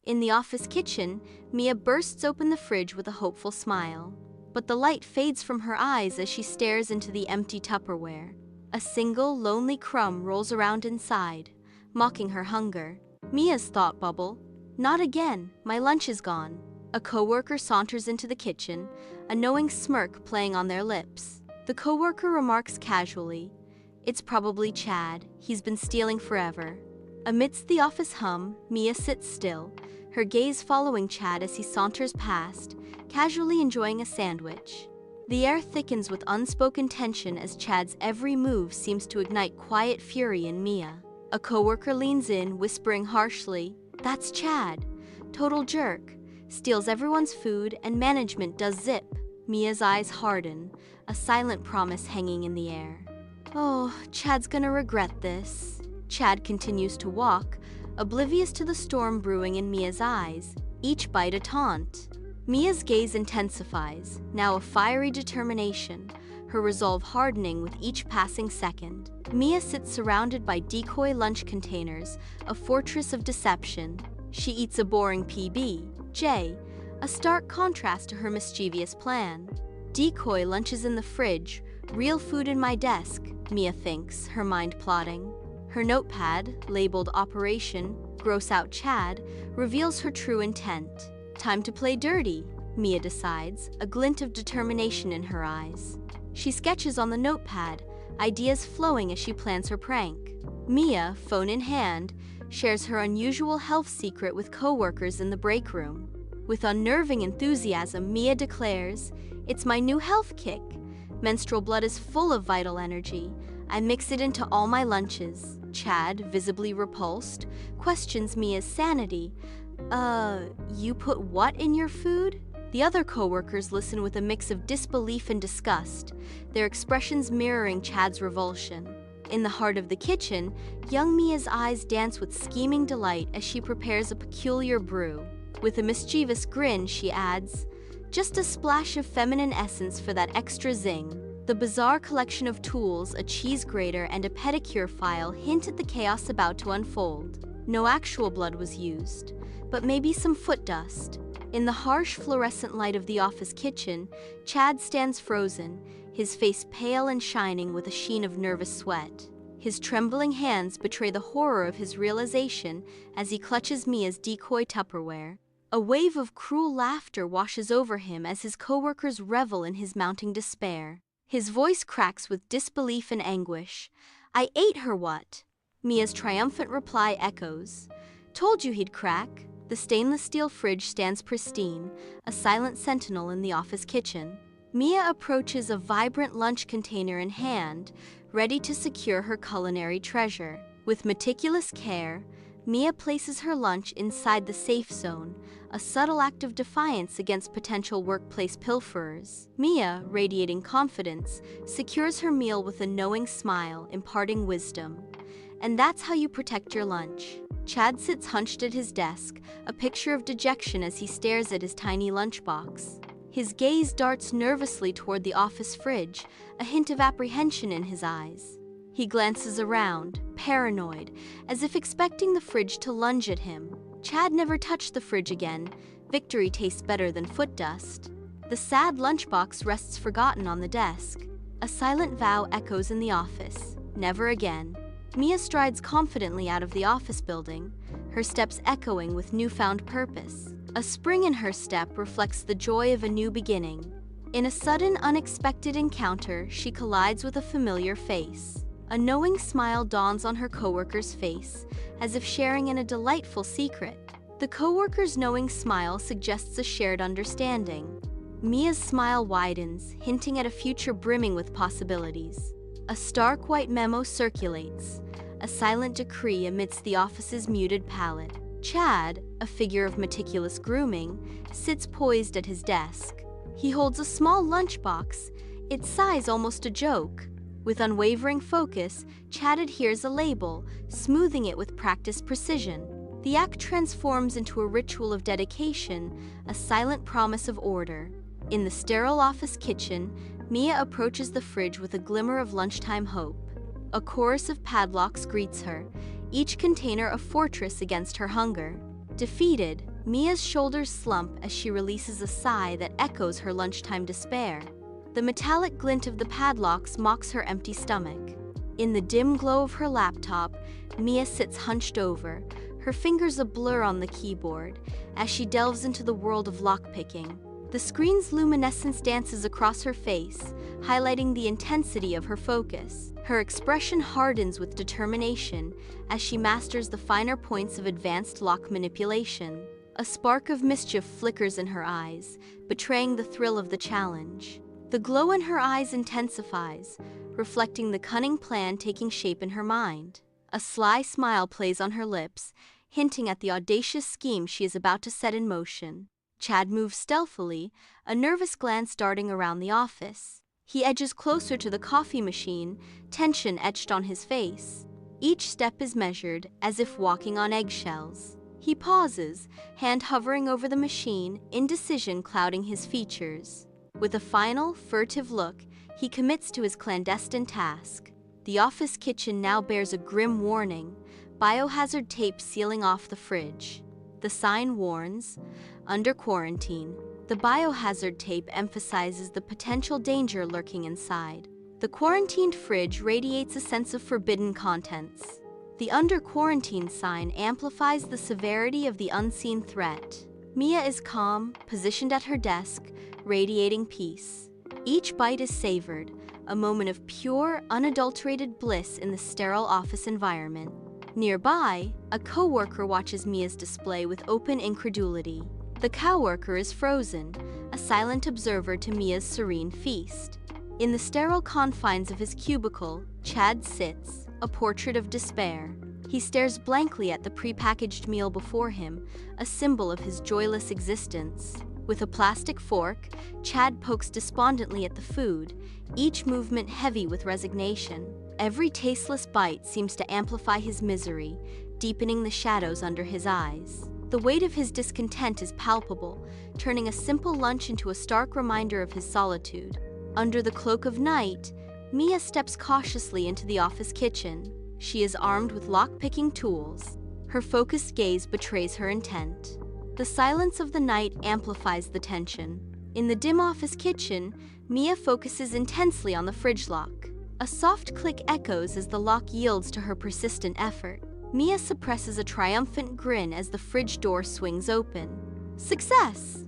In the office kitchen, Mia bursts open the fridge with a hopeful smile. But the light fades from her eyes as she stares into the empty Tupperware. A single, lonely crumb rolls around inside, mocking her hunger. Mia's thought bubble. Not again, my lunch is gone. A coworker saunters into the kitchen, a knowing smirk playing on their lips. The coworker remarks casually, "It's probably Chad, he's been stealing forever." Amidst the office hum, Mia sits still, her gaze following Chad as he saunters past, casually enjoying a sandwich. The air thickens with unspoken tension as Chad's every move seems to ignite quiet fury in Mia. A coworker leans in, whispering harshly, "That's Chad. Total jerk. Steals everyone's food and management does zip." Mia's eyes harden, a silent promise hanging in the air. "Oh, Chad's gonna regret this." Chad continues to walk, oblivious to the storm brewing in Mia's eyes, each bite a taunt. Mia's gaze intensifies, now a fiery determination, her resolve hardening with each passing second. Mia sits surrounded by decoy lunch containers, a fortress of deception. She eats a boring PB&J, a stark contrast to her mischievous plan. Decoy lunches in the fridge, real food in my desk, Mia thinks, her mind plotting. Her notepad, labeled Operation Gross Out Chad, reveals her true intent. Time to play dirty, Mia decides, a glint of determination in her eyes. She sketches on the notepad, ideas flowing as she plans her prank. Mia, phone in hand, shares her unusual health secret with coworkers in the break room. With unnerving enthusiasm, Mia declares, "It's my new health kick. Menstrual blood is full of vital energy. I mix it into all my lunches." Chad, visibly repulsed, questions Mia's sanity. You put what in your food?" The other coworkers listen with a mix of disbelief and disgust, their expressions mirroring Chad's revulsion. In the heart of the kitchen, young Mia's eyes dance with scheming delight as she prepares a peculiar brew. With a mischievous grin, she adds, "Just a splash of feminine essence for that extra zing." The bizarre collection of tools, a cheese grater and a pedicure file, hint at the chaos about to unfold. No actual blood was used, but maybe some foot dust. In the harsh fluorescent light of the office kitchen, Chad stands frozen, his face pale and shining with a sheen of nervous sweat. His trembling hands betray the horror of his realization as he clutches Mia's decoy Tupperware. A wave of cruel laughter washes over him as his coworkers revel in his mounting despair. His voice cracks with disbelief and anguish. "I ate her, what?" Mia's triumphant reply echoes. "Told you he'd crack." The stainless steel fridge stands pristine, a silent sentinel in the office kitchen. Mia approaches a vibrant lunch container in hand, ready to secure her culinary treasure. With meticulous care, Mia places her lunch inside the safe zone, a subtle act of defiance against potential workplace pilferers. Mia, radiating confidence, secures her meal with a knowing smile, imparting wisdom. "And that's how you protect your lunch." Chad sits hunched at his desk, a picture of dejection as he stares at his tiny lunchbox. His gaze darts nervously toward the office fridge, a hint of apprehension in his eyes. He glances around, paranoid, as if expecting the fridge to lunge at him. Chad never touched the fridge again. Victory tastes better than foot dust. The sad lunchbox rests forgotten on the desk. A silent vow echoes in the office. Never again. Mia strides confidently out of the office building, her steps echoing with newfound purpose. A spring in her step reflects the joy of a new beginning. In a sudden, unexpected encounter, she collides with a familiar face. A knowing smile dawns on her coworker's face, as if sharing in a delightful secret. The coworker's knowing smile suggests a shared understanding. Mia's smile widens, hinting at a future brimming with possibilities. A stark white memo circulates, a silent decree amidst the office's muted palette. Chad, a figure of meticulous grooming, sits poised at his desk. He holds a small lunchbox, its size almost a joke. With unwavering focus, Chad adheres a label, smoothing it with practiced precision. The act transforms into a ritual of dedication, a silent promise of order. In the sterile office kitchen, Mia approaches the fridge with a glimmer of lunchtime hope. A chorus of padlocks greets her, each container a fortress against her hunger. Defeated, Mia's shoulders slump as she releases a sigh that echoes her lunchtime despair. The metallic glint of the padlocks mocks her empty stomach. In the dim glow of her laptop, Mia sits hunched over, her fingers a blur on the keyboard, as she delves into the world of lockpicking. The screen's luminescence dances across her face, highlighting the intensity of her focus. Her expression hardens with determination as she masters the finer points of advanced lock manipulation. A spark of mischief flickers in her eyes, betraying the thrill of the challenge. The glow in her eyes intensifies, reflecting the cunning plan taking shape in her mind. A sly smile plays on her lips, hinting at the audacious scheme she is about to set in motion. Chad moves stealthily, a nervous glance darting around the office. He edges closer to the coffee machine, tension etched on his face. Each step is measured, as if walking on eggshells. He pauses, hand hovering over the machine, indecision clouding his features. With a final, furtive look, he commits to his clandestine task. The office kitchen now bears a grim warning, biohazard tape sealing off the fridge. The sign warns, "Under quarantine." The biohazard tape emphasizes the potential danger lurking inside. The quarantined fridge radiates a sense of forbidden contents. The "Under quarantine" sign amplifies the severity of the unseen threat. Mia is calm, positioned at her desk, radiating peace. Each bite is savored, a moment of pure, unadulterated bliss in the sterile office environment. Nearby, a coworker watches Mia's display with open incredulity. The coworker is frozen, a silent observer to Mia's serene feast. In the sterile confines of his cubicle, Chad sits, a portrait of despair. He stares blankly at the prepackaged meal before him, a symbol of his joyless existence. With a plastic fork, Chad pokes despondently at the food, each movement heavy with resignation. Every tasteless bite seems to amplify his misery, deepening the shadows under his eyes. The weight of his discontent is palpable, turning a simple lunch into a stark reminder of his solitude. Under the cloak of night, Mia steps cautiously into the office kitchen. She is armed with lock-picking tools. Her focused gaze betrays her intent. The silence of the night amplifies the tension. In the dim office kitchen, Mia focuses intensely on the fridge lock. A soft click echoes as the lock yields to her persistent effort. Mia suppresses a triumphant grin as the fridge door swings open. Success!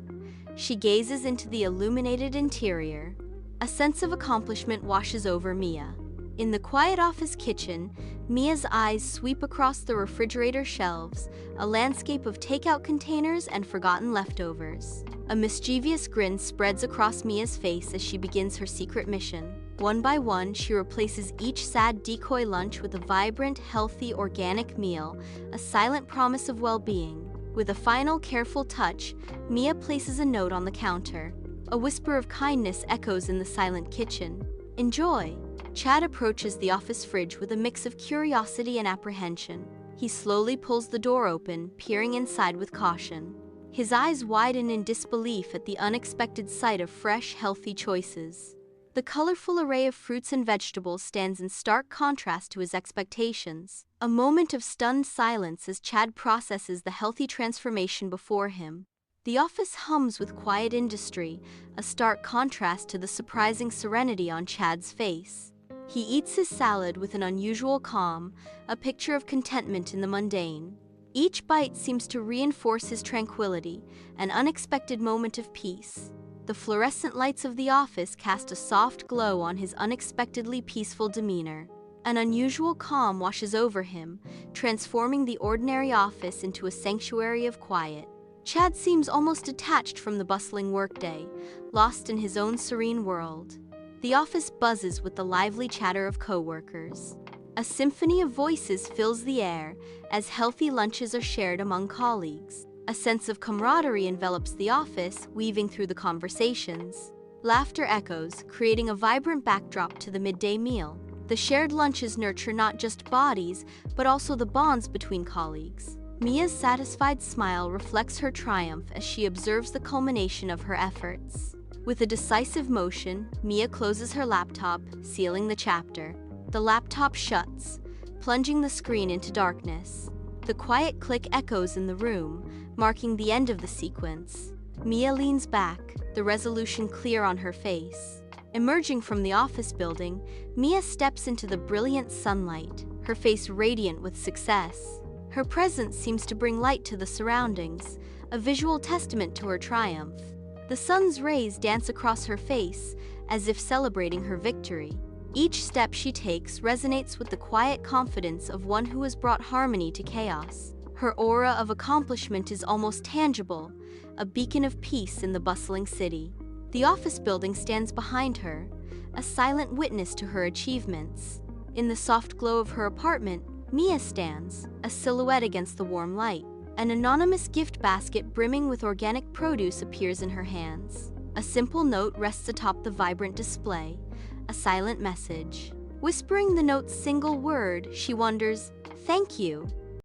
She gazes into the illuminated interior. A sense of accomplishment washes over Mia. In the quiet office kitchen, Mia's eyes sweep across the refrigerator shelves, a landscape of takeout containers and forgotten leftovers. A mischievous grin spreads across Mia's face as she begins her secret mission. One by one, she replaces each sad decoy lunch with a vibrant, healthy, organic meal, a silent promise of well-being. With a final, careful touch, Mia places a note on the counter. A whisper of kindness echoes in the silent kitchen. Enjoy! Chad approaches the office fridge with a mix of curiosity and apprehension. He slowly pulls the door open, peering inside with caution. His eyes widen in disbelief at the unexpected sight of fresh, healthy choices. The colorful array of fruits and vegetables stands in stark contrast to his expectations. A moment of stunned silence as Chad processes the healthy transformation before him. The office hums with quiet industry, a stark contrast to the surprising serenity on Chad's face. He eats his salad with an unusual calm, a picture of contentment in the mundane. Each bite seems to reinforce his tranquility, an unexpected moment of peace. The fluorescent lights of the office cast a soft glow on his unexpectedly peaceful demeanor. An unusual calm washes over him, transforming the ordinary office into a sanctuary of quiet. Chad seems almost detached from the bustling workday, lost in his own serene world. The office buzzes with the lively chatter of coworkers. A symphony of voices fills the air as healthy lunches are shared among colleagues. A sense of camaraderie envelops the office, weaving through the conversations. Laughter echoes, creating a vibrant backdrop to the midday meal. The shared lunches nurture not just bodies, but also the bonds between colleagues. Mia's satisfied smile reflects her triumph as she observes the culmination of her efforts. With a decisive motion, Mia closes her laptop, sealing the chapter. The laptop shuts, plunging the screen into darkness. The quiet click echoes in the room, marking the end of the sequence. Mia leans back, the resolution clear on her face. Emerging from the office building, Mia steps into the brilliant sunlight, her face radiant with success. Her presence seems to bring light to the surroundings, a visual testament to her triumph. The sun's rays dance across her face, as if celebrating her victory. Each step she takes resonates with the quiet confidence of one who has brought harmony to chaos. Her aura of accomplishment is almost tangible, a beacon of peace in the bustling city. The office building stands behind her, a silent witness to her achievements. In the soft glow of her apartment, Mia stands, a silhouette against the warm light. An anonymous gift basket brimming with organic produce appears in her hands. A simple note rests atop the vibrant display, a silent message. Whispering the note's single word, she wonders, "Thank you."